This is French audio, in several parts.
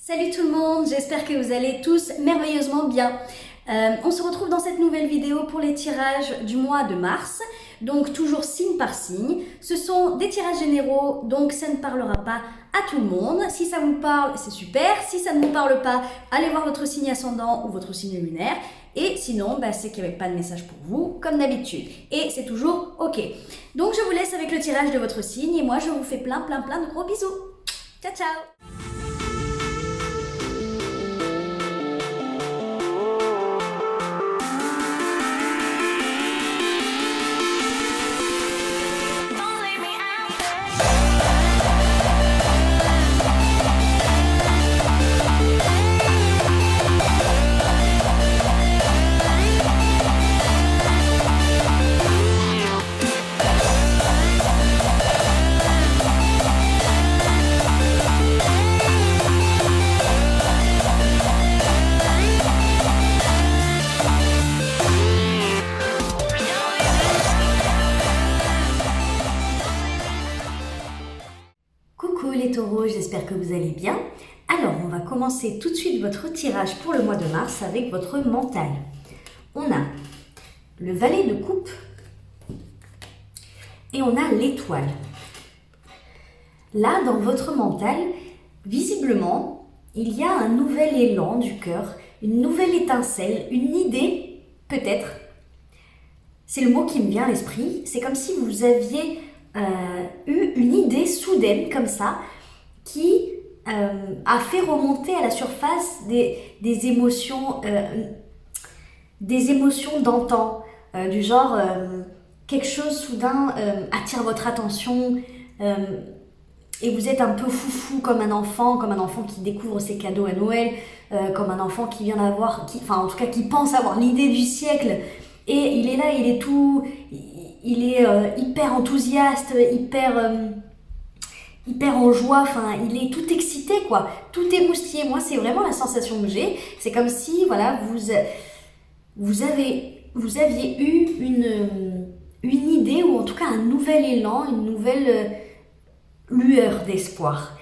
Salut tout le monde, j'espère que vous allez tous merveilleusement bien. On se retrouve dans cette nouvelle vidéo pour les tirages du mois de mars, donc toujours signe par signe. Ce sont des tirages généraux, donc ça ne parlera pas à tout le monde. Si ça vous parle, c'est super. Si ça ne vous parle pas, allez voir votre signe ascendant ou votre signe lunaire. Et sinon, c'est qu'il n'y avait pas de message pour vous, comme d'habitude. Et c'est toujours OK. Donc je vous laisse avec le tirage de votre signe et moi je vous fais plein de gros bisous. Ciao, ciao! Coucou les taureaux, j'espère que vous allez bien. Alors, on va commencer tout de suite votre tirage pour le mois de mars avec votre mental. On a le valet de coupe et on a l'étoile. Là, dans votre mental, visiblement, il y a un nouvel élan du cœur, une nouvelle étincelle, une idée, peut-être. C'est le mot qui me vient à l'esprit. C'est comme si vous aviez eu une idée soudaine comme ça qui a fait remonter à la surface des émotions d'antan, du genre quelque chose soudain attire votre attention et vous êtes un peu foufou comme un enfant qui découvre ses cadeaux à Noël, comme un enfant qui vient d'avoir, en tout cas qui pense avoir l'idée du siècle. Et il est là, il est hyper enthousiaste, hyper en joie, il est tout excité quoi, tout émoustillé. Moi c'est vraiment la sensation que j'ai, c'est comme si voilà, vous aviez eu une idée ou en tout cas un nouvel élan, une nouvelle lueur d'espoir.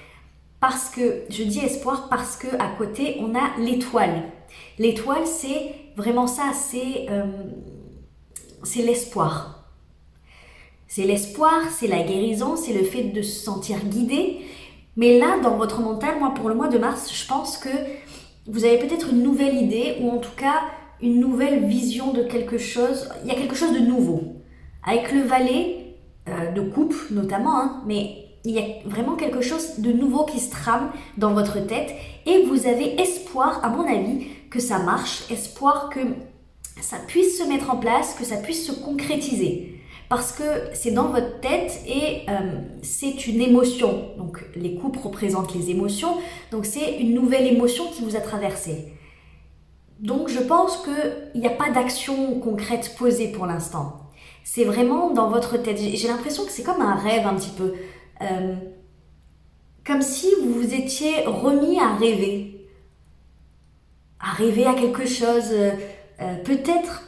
Parce que, je dis espoir parce que à côté on a l'étoile. L'étoile c'est vraiment ça, c'est l'espoir. C'est l'espoir, c'est la guérison, c'est le fait de se sentir guidé. Mais là, dans votre mental, moi pour le mois de mars, je pense que vous avez peut-être une nouvelle idée ou en tout cas une nouvelle vision de quelque chose. Il y a quelque chose de nouveau. Avec le valet de coupe notamment, mais il y a vraiment quelque chose de nouveau qui se trame dans votre tête et vous avez espoir, à mon avis, que ça marche, espoir que ça puisse se mettre en place, que ça puisse se concrétiser. Parce que c'est dans votre tête et c'est une émotion. Donc les coupes représentent les émotions, donc c'est une nouvelle émotion qui vous a traversé. Donc je pense qu'il n'y a pas d'action concrète posée pour l'instant. C'est vraiment dans votre tête. J'ai l'impression que c'est comme un rêve un petit peu. Comme si vous vous étiez remis à rêver. À rêver à quelque chose, peut-être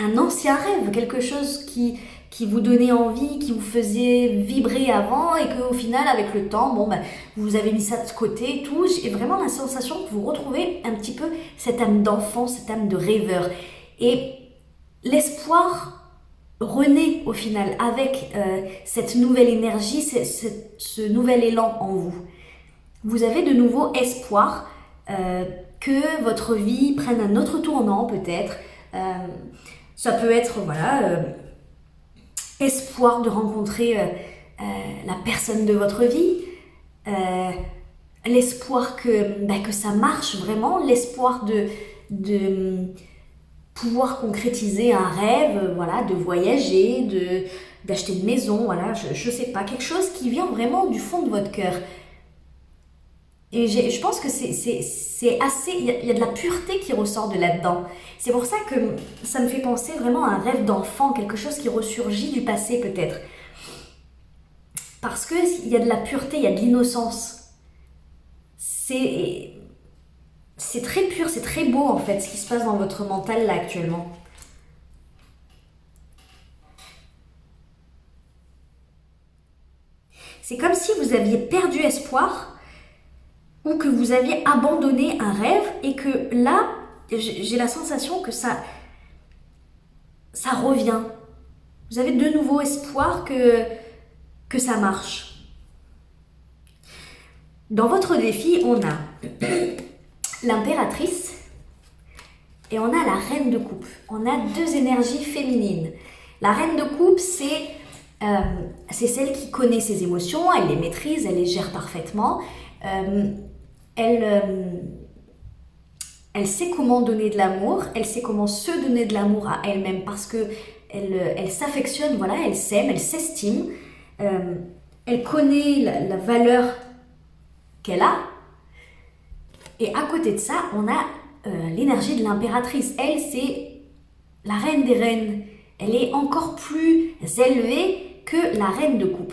un ancien rêve, quelque chose qui vous donnait envie, qui vous faisait vibrer avant et qu'au final, avec le temps, vous avez mis ça de côté et tout. J'ai vraiment la sensation que vous retrouvez un petit peu cette âme d'enfant, cette âme de rêveur. Et l'espoir renaît au final avec cette nouvelle énergie, ce nouvel élan en vous. Vous avez de nouveau espoir que votre vie prenne un autre tournant peut-être. Ça peut être, espoir de rencontrer la personne de votre vie, l'espoir que ça marche vraiment, l'espoir de pouvoir concrétiser un rêve, de voyager, d'acheter une maison, je sais pas, quelque chose qui vient vraiment du fond de votre cœur. Et je pense que c'est assez, il y a de la pureté qui ressort de là-dedans. C'est pour ça que ça me fait penser vraiment à un rêve d'enfant, quelque chose qui ressurgit du passé peut-être. Parce qu'il y a de la pureté, il y a de l'innocence. C'est très pur, c'est très beau en fait ce qui se passe dans votre mental là actuellement. C'est comme si vous aviez perdu espoir ou que vous aviez abandonné un rêve et que là, j'ai la sensation que ça revient. Vous avez de nouveau espoir que ça marche. Dans votre défi, on a l'impératrice et on a la reine de coupe. On a deux énergies féminines. La reine de coupe, c'est celle qui connaît ses émotions, elle les maîtrise, elle les gère parfaitement. Elle sait comment donner de l'amour, elle sait comment se donner de l'amour à elle-même parce que elle s'affectionne, voilà, elle s'aime, elle s'estime, elle connaît la valeur qu'elle a. Et à côté de ça, on a l'énergie de l'impératrice. Elle, c'est la reine des reines. Elle est encore plus élevée que la reine de coupe.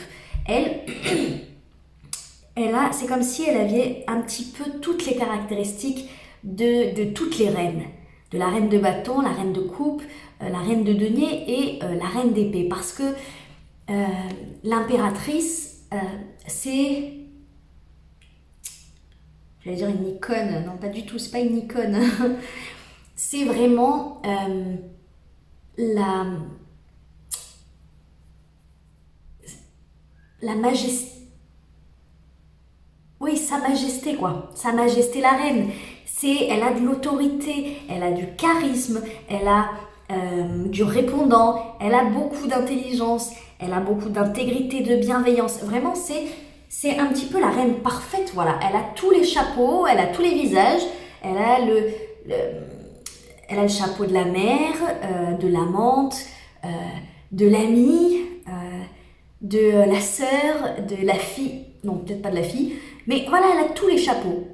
C'est comme si elle avait un petit peu toutes les caractéristiques de toutes les reines. De la reine de bâton, la reine de coupe, la reine de denier et la reine d'épée. Parce que l'impératrice, c'est... J'allais dire une icône. Non, pas du tout, c'est pas une icône. C'est vraiment la majesté. Oui, sa majesté quoi. Sa majesté la reine. Elle a de l'autorité, elle a du charisme, elle a du répondant, elle a beaucoup d'intelligence, elle a beaucoup d'intégrité, de bienveillance. Vraiment, c'est un petit peu la reine parfaite, voilà. Elle a tous les chapeaux, elle a tous les visages, elle a le chapeau de la mère, de l'amante, de l'amie, de la sœur, de la fille, non peut-être pas de la fille, mais voilà, elle a tous les chapeaux.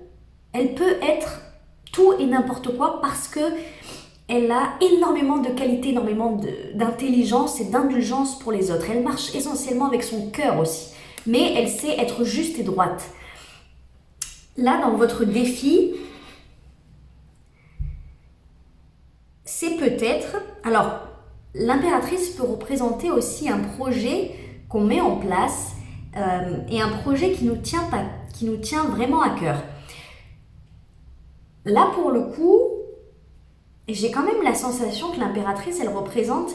Elle peut être tout et n'importe quoi parce que elle a énormément de qualité, énormément d'intelligence et d'indulgence pour les autres. Elle marche essentiellement avec son cœur aussi, mais elle sait être juste et droite. Là, dans votre défi, c'est peut-être... Alors, l'impératrice peut représenter aussi un projet qu'on met en place et un projet qui nous tient vraiment à cœur. Là, pour le coup, j'ai quand même la sensation que l'impératrice, elle représente...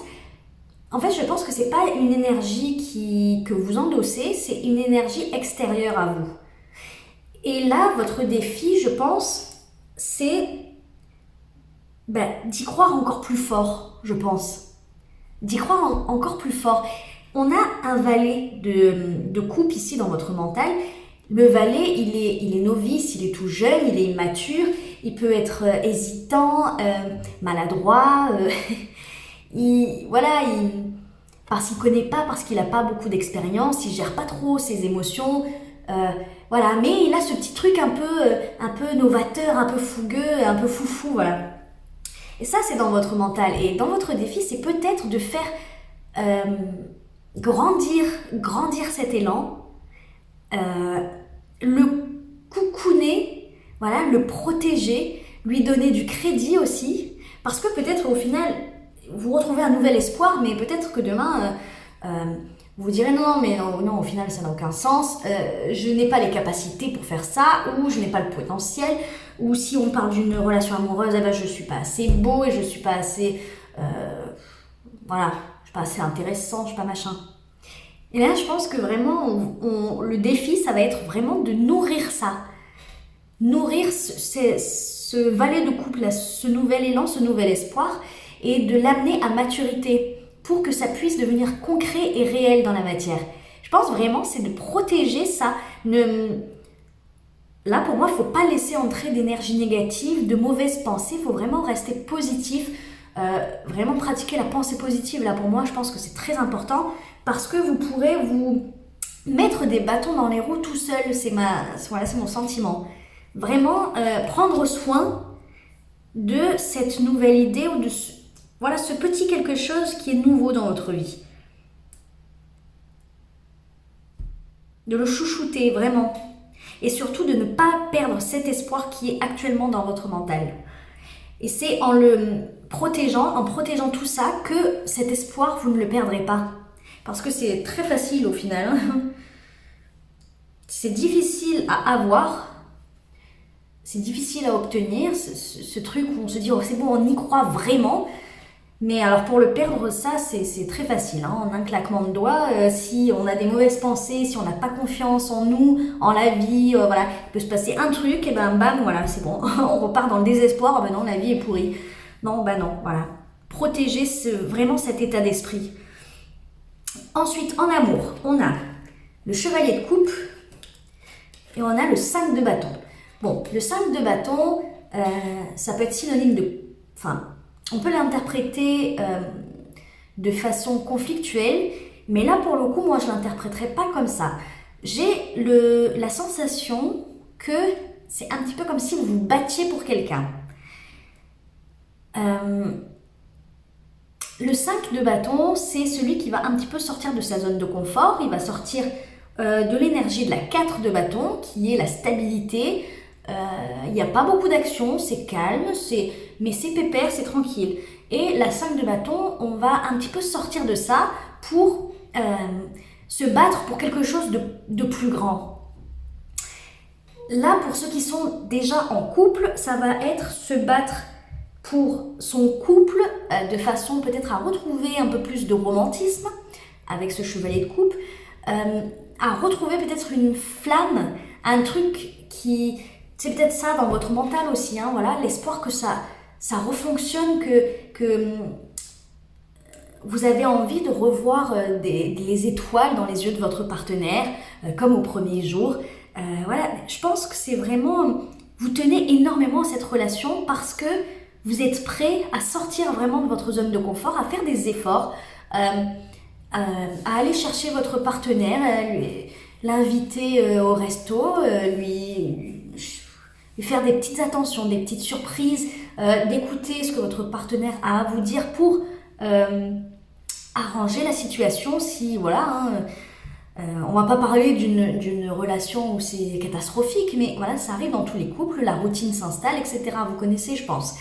En fait, je pense que c'est pas une énergie que vous endossez, c'est une énergie extérieure à vous. Et là, votre défi, je pense, c'est d'y croire encore plus fort, je pense. D'y croire encore plus fort. On a un valet de coupe ici dans votre mental. Le valet, il est novice, il est tout jeune, il est immature, il peut être hésitant, maladroit, parce qu'il ne connaît pas, parce qu'il n'a pas beaucoup d'expérience, il ne gère pas trop ses émotions, voilà. Mais il a ce petit truc un peu novateur, un peu fougueux, un peu foufou, voilà. Et ça, c'est dans votre mental. Et dans votre défi, c'est peut-être de faire grandir cet élan, le coucouner, voilà, le protéger, lui donner du crédit aussi, parce que peut-être au final, vous retrouvez un nouvel espoir, mais peut-être que demain, vous direz non, au final, ça n'a aucun sens, je n'ai pas les capacités pour faire ça, ou je n'ai pas le potentiel, ou si on parle d'une relation amoureuse, je ne suis pas assez beau et je ne suis pas assez, voilà, je suis pas assez intéressant, je ne suis pas machin. Et là, je pense que vraiment, le défi, ça va être vraiment de nourrir ça. Nourrir ce valet de coupe, là, ce nouvel élan, ce nouvel espoir, et de l'amener à maturité pour que ça puisse devenir concret et réel dans la matière. Je pense vraiment, c'est de protéger ça. Là, pour moi, il ne faut pas laisser entrer d'énergie négative, de mauvaises pensées. Il faut vraiment rester positif, vraiment pratiquer la pensée positive. Là, pour moi, je pense que c'est très important parce que vous pourrez vous mettre des bâtons dans les roues tout seul. C'est mon sentiment. Vraiment prendre soin de cette nouvelle idée ou de ce petit quelque chose qui est nouveau dans votre vie. De le chouchouter, vraiment. Et surtout de ne pas perdre cet espoir qui est actuellement dans votre mental. Et c'est en protégeant tout ça, que cet espoir, vous ne le perdrez pas. Parce que c'est très facile au final. C'est difficile à avoir, c'est difficile à obtenir, ce truc où on se dit oh, c'est bon, on y croit vraiment. Mais alors pour le perdre, ça c'est très facile, hein. En un claquement de doigts, si on a des mauvaises pensées, si on n'a pas confiance en nous, en la vie, voilà, il peut se passer un truc, et ben bam, voilà, c'est bon, on repart dans le désespoir, ben non, la vie est pourrie. Non, ben non, voilà. Protéger vraiment cet état d'esprit. Ensuite, en amour, on a le chevalier de coupe et on a le 5 de bâton. Bon, le 5 de bâton, ça peut être synonyme de... Enfin, on peut l'interpréter de façon conflictuelle, mais là, pour le coup, moi, je ne l'interpréterai pas comme ça. J'ai la sensation que c'est un petit peu comme si vous vous battiez pour quelqu'un. Le 5 de bâton, c'est celui qui va un petit peu sortir de sa zone de confort, il va sortir de l'énergie de la 4 de bâton, qui est la stabilité. Il n'y a pas beaucoup d'action, c'est calme, mais c'est pépère, c'est tranquille. Et la 5 de bâton, on va un petit peu sortir de ça pour se battre pour quelque chose de plus grand. Là, pour ceux qui sont déjà en couple, ça va être se battre pour son couple de façon peut-être à retrouver un peu plus de romantisme avec ce chevalier de coupe, à retrouver peut-être une flamme, un truc qui... C'est peut-être ça dans votre mental aussi, hein, voilà, l'espoir que ça refonctionne, que vous avez envie de revoir les étoiles dans les yeux de votre partenaire, comme au premier jour. Voilà, je pense que c'est vraiment... Vous tenez énormément à cette relation parce que vous êtes prêt à sortir vraiment de votre zone de confort, à faire des efforts, à aller chercher votre partenaire, l'inviter au resto, lui faire des petites attentions, des petites surprises, d'écouter ce que votre partenaire a à vous dire pour arranger la situation. Si voilà, on va pas parler d'une relation où c'est catastrophique, mais voilà, ça arrive dans tous les couples, la routine s'installe, etc. Vous connaissez, je pense.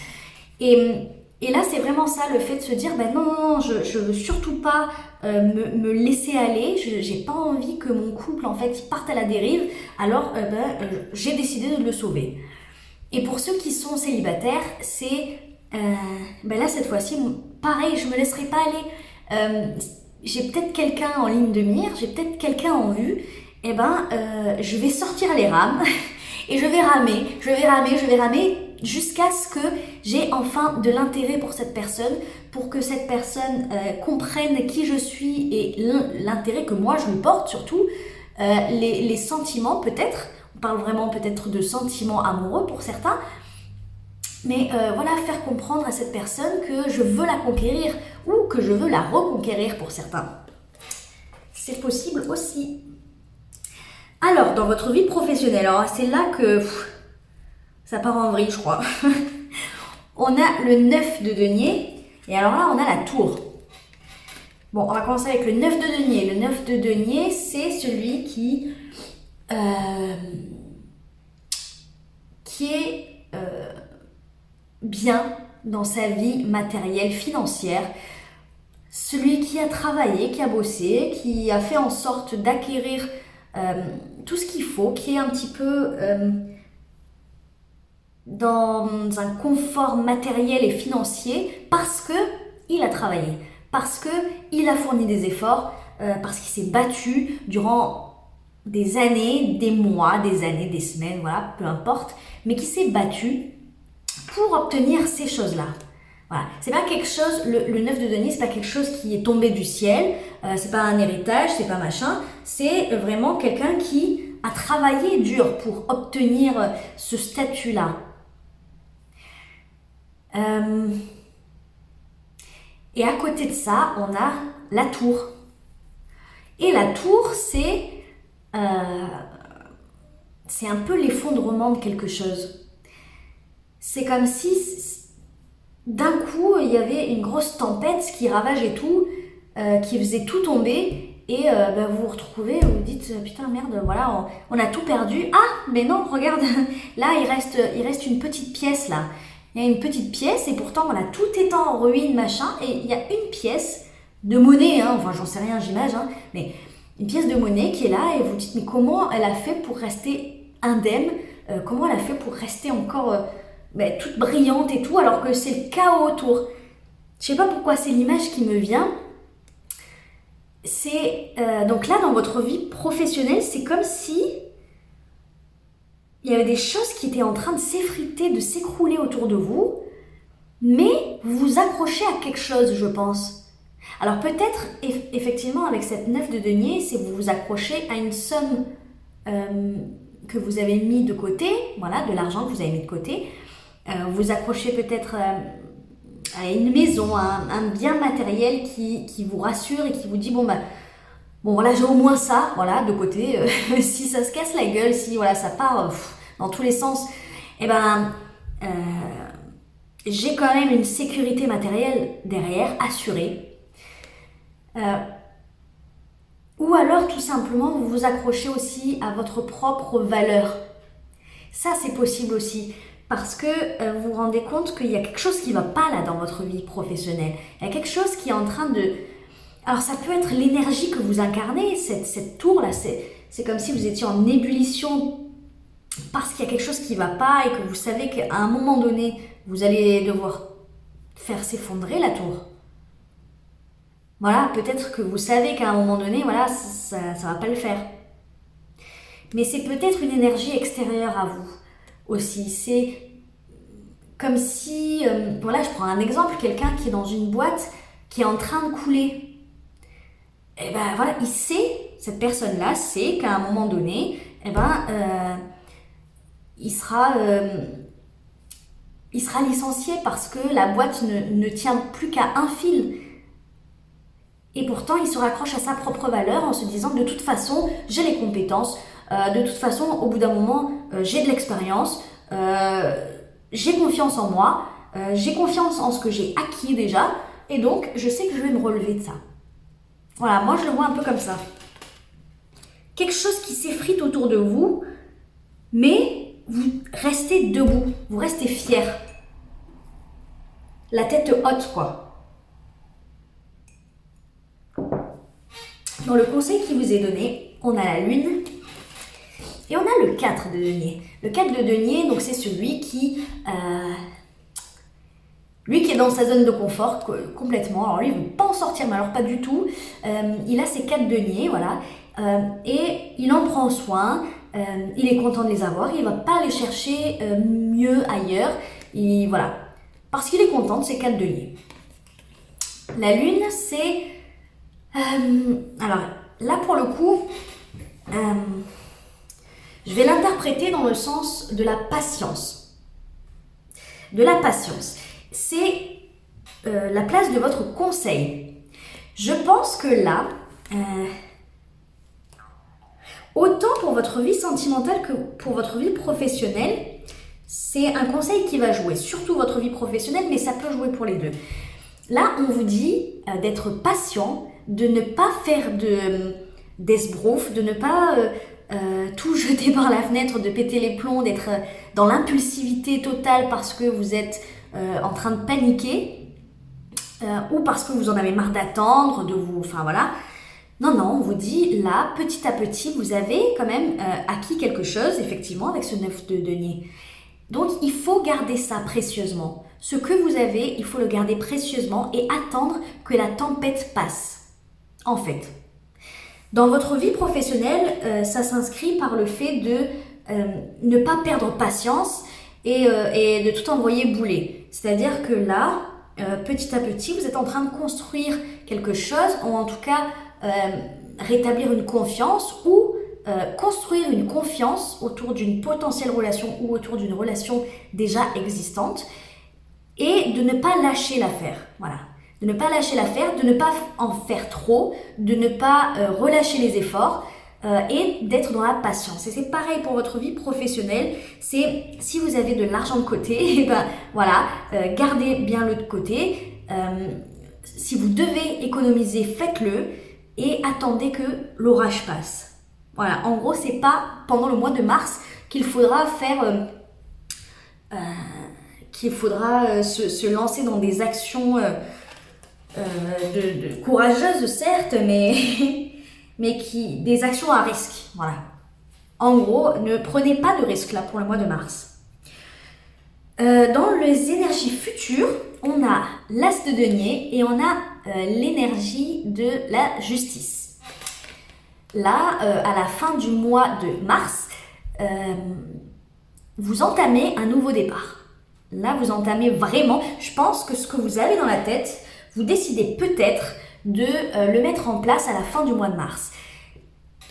Et là, c'est vraiment ça, le fait de se dire, ben non, je veux surtout pas me laisser aller, j'ai pas envie que mon couple, en fait, parte à la dérive, alors j'ai décidé de le sauver. Et pour ceux qui sont célibataires, c'est, là, cette fois-ci, pareil, je me laisserai pas aller. J'ai peut-être quelqu'un en ligne de mire, j'ai peut-être quelqu'un en vue, je vais sortir les rames et je vais ramer jusqu'à ce que j'ai enfin de l'intérêt pour cette personne, pour que cette personne comprenne qui je suis et l'intérêt que moi je lui porte surtout, les sentiments peut-être, on parle vraiment peut-être de sentiments amoureux pour certains, mais voilà, faire comprendre à cette personne que je veux la conquérir ou que je veux la reconquérir pour certains. C'est possible aussi. Alors, dans votre vie professionnelle, alors c'est là que ça part en vrille, je crois. On a le 9 de denier, et alors là, on a la tour. Bon, on va commencer avec le 9 de denier. Le 9 de denier, c'est celui qui est bien dans sa vie matérielle, financière. Celui qui a travaillé, qui a bossé, qui a fait en sorte d'acquérir tout ce qu'il faut, qui est un petit peu dans un confort matériel et financier parce qu'il a travaillé, parce qu'il a fourni des efforts, parce qu'il s'est battu durant des années, des mois, des années, des semaines, voilà, peu importe, mais qui s'est battu pour obtenir ces choses-là. Voilà. C'est pas quelque chose, le 9 de denier, c'est pas quelque chose qui est tombé du ciel, c'est pas un héritage, c'est pas machin, c'est vraiment quelqu'un qui a travaillé dur pour obtenir ce statut-là. Et à côté de ça, on a la tour. Et la tour, c'est un peu l'effondrement de quelque chose. C'est comme si d'un coup, il y avait une grosse tempête qui ravageait tout, qui faisait tout tomber, et vous vous retrouvez, vous vous dites putain merde, voilà, on a tout perdu. Ah, mais non, regarde, là il reste une petite pièce là. Il y a une petite pièce et pourtant voilà, tout est en ruine machin, et il y a une pièce de monnaie, hein, enfin j'en sais rien, j'imagine, hein, mais une pièce de monnaie qui est là et vous dites mais comment elle a fait pour rester indemne comment elle a fait pour rester encore toute brillante et tout, alors que c'est le chaos autour. Je sais pas pourquoi c'est l'image qui me vient. C'est donc là dans votre vie professionnelle, c'est comme si il y avait des choses qui étaient en train de s'effriter, de s'écrouler autour de vous, mais vous vous accrochez à quelque chose, je pense. Alors peut-être effectivement avec cette 9 de denier, c'est vous vous accrochez à une somme que vous avez mis de côté, voilà, de l'argent que vous avez mis de côté. Vous accrochez peut-être à une maison, à un bien matériel qui vous rassure et qui vous dit bon voilà, j'ai au moins ça, voilà, de côté. Si ça se casse la gueule, si voilà, ça part dans tous les sens, j'ai quand même une sécurité matérielle derrière, assurée. Ou alors tout simplement vous vous accrochez aussi à votre propre valeur. Ça c'est possible aussi. Parce que vous vous rendez compte qu'il y a quelque chose qui ne va pas là dans votre vie professionnelle. Il y a quelque chose qui est en train de... Alors ça peut être l'énergie que vous incarnez, cette tour-là, c'est comme si vous étiez en ébullition parce qu'il y a quelque chose qui ne va pas et que vous savez qu'à un moment donné, vous allez devoir faire s'effondrer la tour. Voilà, peut-être que vous savez qu'à un moment donné, voilà, ça ne va pas le faire. Mais c'est peut-être une énergie extérieure à vous aussi. C'est comme si, voilà, je prends un exemple, quelqu'un qui est dans une boîte qui est en train de couler. Et voilà, il sait, cette personne-là sait qu'à un moment donné, il sera licencié parce que la boîte ne tient plus qu'à un fil. Et pourtant, il se raccroche à sa propre valeur en se disant de toute façon, j'ai les compétences, de toute façon, au bout d'un moment, j'ai de l'expérience, j'ai confiance en moi, j'ai confiance en ce que j'ai acquis déjà, et donc je sais que je vais me relever de ça. Voilà, moi je le vois un peu comme ça. Quelque chose qui s'effrite autour de vous, mais vous restez debout, vous restez fier. La tête haute, quoi. Dans le conseil qui vous est donné, on a la lune et on a le 4 de denier. Le 4 de denier, donc c'est celui qui est dans sa zone de confort complètement. Alors lui, il ne veut pas en sortir, mais alors pas du tout. Il a ses 4 deniers, voilà. Et il en prend soin. Il est content de les avoir. Il ne va pas aller chercher mieux ailleurs. Voilà. Parce qu'il est content de ses 4 deniers. La lune, c'est... alors là, pour le coup, je vais l'interpréter dans le sens de la patience. De la patience. C'est la place de votre conseil. Je pense que là, autant pour votre vie sentimentale que pour votre vie professionnelle, c'est un conseil qui va jouer, surtout votre vie professionnelle, mais ça peut jouer pour les deux. Là, on vous dit d'être patient, de ne pas faire d'esbrouf, de ne pas tout jeter par la fenêtre, de péter les plombs, d'être dans l'impulsivité totale parce que vous êtes en train de paniquer ou parce que vous en avez marre d'attendre, enfin voilà. Non, on vous dit là, petit à petit, vous avez quand même acquis quelque chose, effectivement, avec ce 9 de denier. Donc, il faut garder ça précieusement. Ce que vous avez, il faut le garder précieusement et attendre que la tempête passe. En fait, dans votre vie professionnelle, ça s'inscrit par le fait de ne pas perdre patience et de tout envoyer bouler. C'est-à-dire que là, petit à petit, vous êtes en train de construire quelque chose, ou en tout cas rétablir une confiance ou construire une confiance autour d'une potentielle relation ou autour d'une relation déjà existante et de ne pas lâcher l'affaire. Voilà. De ne pas lâcher l'affaire, de ne pas en faire trop, de ne pas relâcher les efforts et d'être dans la patience. Et c'est pareil pour votre vie professionnelle. C'est si vous avez de l'argent de côté, et voilà, gardez bien le de côté. Si vous devez économiser, faites-le et attendez que l'orage passe. Voilà, en gros, c'est pas pendant le mois de mars qu'il faudra faire, se lancer dans des actions courageuses, certes, mais des actions à risque. Voilà. En gros, ne prenez pas de risque là pour le mois de mars. Dans les énergies futures, on a l'as de denier et on a l'énergie de la justice. Là, à la fin du mois de mars, vous entamez un nouveau départ. Là, vous entamez vraiment, je pense que ce que vous avez dans la tête, vous décidez peut-être de le mettre en place à la fin du mois de mars.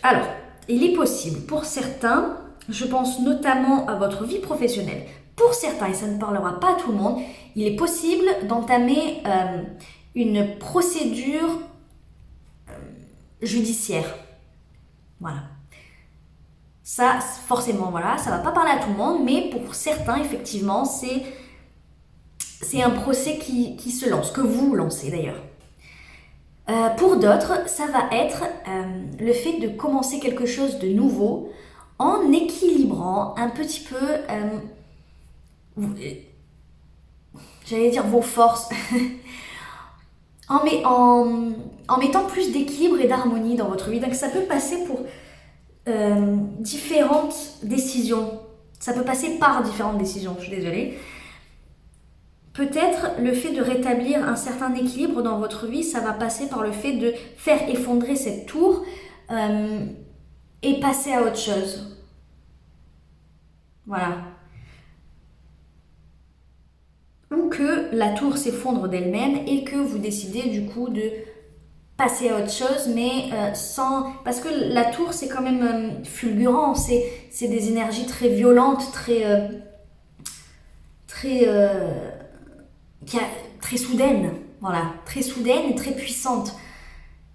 Alors, il est possible pour certains, je pense notamment à votre vie professionnelle, pour certains, et ça ne parlera pas à tout le monde, il est possible d'entamer une procédure judiciaire. Voilà. Ça, forcément, voilà, ça ne va pas parler à tout le monde, mais pour certains, effectivement, c'est un procès qui se lance, que vous lancez d'ailleurs. Pour d'autres, ça va être le fait de commencer quelque chose de nouveau en équilibrant un petit peu, j'allais dire vos forces, en mettant plus d'équilibre et d'harmonie dans votre vie. Donc ça peut passer pour différentes décisions. Ça peut passer par différentes décisions, je suis désolée. Peut-être le fait de rétablir un certain équilibre dans votre vie, ça va passer par le fait de faire effondrer cette tour et passer à autre chose. Voilà. Ou que la tour s'effondre d'elle-même et que vous décidez du coup de passer à autre chose, mais sans... Parce que la tour, c'est quand même fulgurant, c'est des énergies très violentes, très soudaines, voilà, très soudaines et très puissantes.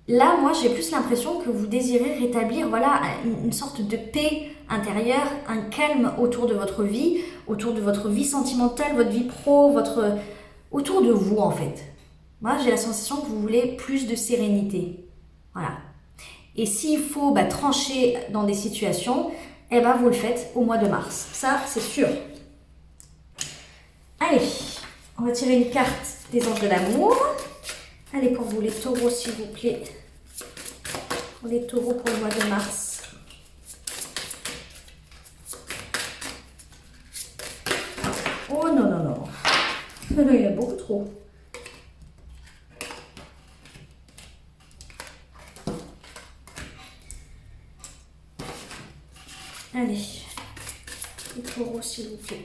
Là, moi, j'ai plus l'impression que vous désirez rétablir, voilà, une sorte de paix intérieure, un calme autour de votre vie sentimentale, votre vie pro, autour de vous, en fait. Moi, j'ai la sensation que vous voulez plus de sérénité. Voilà. Et s'il faut trancher dans des situations, eh ben, vous le faites au mois de mars. Ça, c'est sûr. Allez, on va tirer une carte des anges de l'amour. Allez, pour vous les taureaux, s'il vous plaît. Pour les taureaux pour le mois de mars. Oh non, non, non. Non, il y a beaucoup trop. Allez, les taureaux, s'il vous plaît.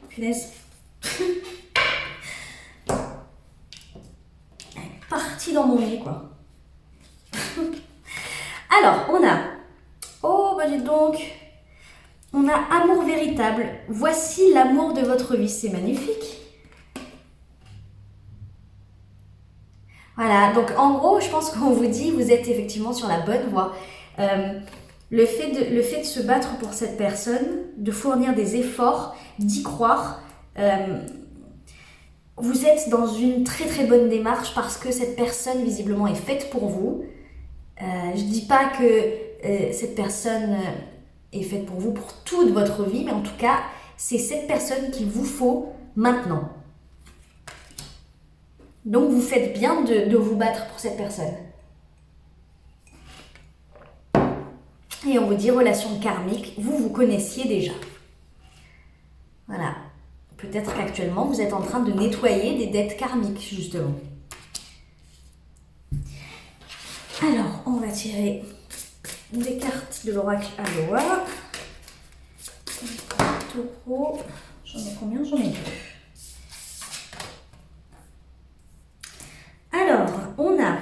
Punaise. Parti dans mon nez, quoi. Alors, on a... Oh, bah dites donc. On a amour véritable. Voici l'amour de votre vie. C'est magnifique. Voilà, donc en gros, je pense qu'on vous dit, vous êtes effectivement sur la bonne voie. Le fait de se battre pour cette personne, de fournir des efforts, d'y croire, vous êtes dans une très très bonne démarche parce que cette personne visiblement est faite pour vous. Je ne dis pas que cette personne est faite pour vous pour toute votre vie, mais en tout cas, c'est cette personne qu'il vous faut maintenant. Donc vous faites bien de vous battre pour cette personne. Et on vous dit relation karmique, vous connaissiez déjà. Voilà. Peut-être qu'actuellement vous êtes en train de nettoyer des dettes karmiques, justement. Alors, on va tirer des cartes de l'oracle Aloha. Taureau. J'en ai combien? J'en ai deux. Alors, on a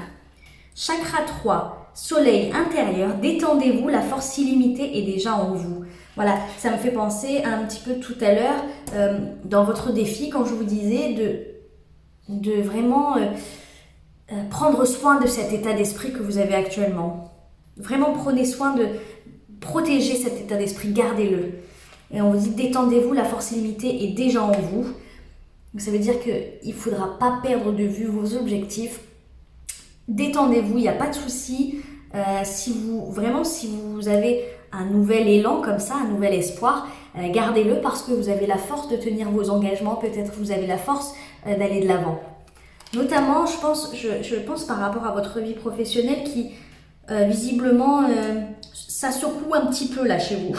chakra 3, soleil intérieur, détendez-vous, la force illimitée est déjà en vous. Voilà, ça me fait penser un petit peu tout à l'heure dans votre défi, quand je vous disais de vraiment prendre soin de cet état d'esprit que vous avez actuellement. Vraiment prenez soin de protéger cet état d'esprit, gardez-le. Et on vous dit détendez-vous, la force illimitée est déjà en vous. Donc ça veut dire qu'il ne faudra pas perdre de vue vos objectifs. Détendez-vous, il n'y a pas de souci. Si vous avez un nouvel élan comme ça, un nouvel espoir, gardez-le parce que vous avez la force de tenir vos engagements. Peut-être vous avez la force d'aller de l'avant. Notamment, je pense par rapport à votre vie professionnelle qui Visiblement, ça secoue un petit peu là chez vous.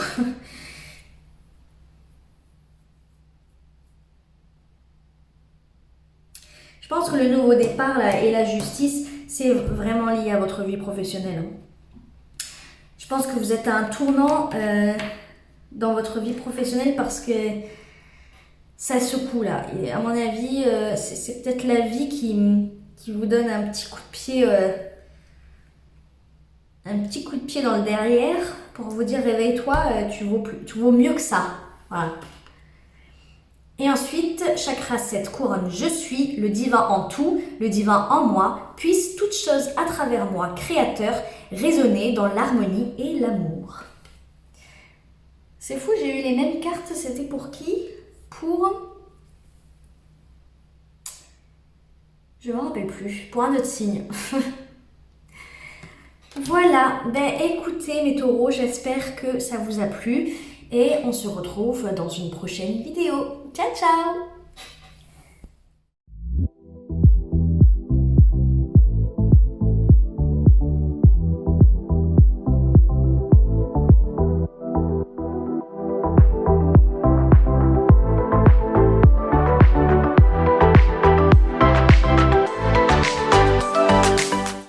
Je pense que le nouveau départ là, et la justice, c'est vraiment lié à votre vie professionnelle. Je pense que vous êtes à un tournant dans votre vie professionnelle parce que ça secoue là. Et à mon avis, c'est peut-être la vie qui vous donne un petit coup de pied, dans le derrière pour vous dire réveille-toi, tu vaux mieux que ça. Voilà. Et ensuite, chakra 7 couronne je suis, le divin en tout, le divin en moi, puisse toute chose à travers moi, créateur, résonner dans l'harmonie et l'amour. C'est fou, j'ai eu les mêmes cartes, c'était pour qui? Pour... Je ne me rappelle plus, pour un autre signe. Voilà, ben écoutez mes taureaux, j'espère que ça vous a plu et on se retrouve dans une prochaine vidéo. Ciao ciao!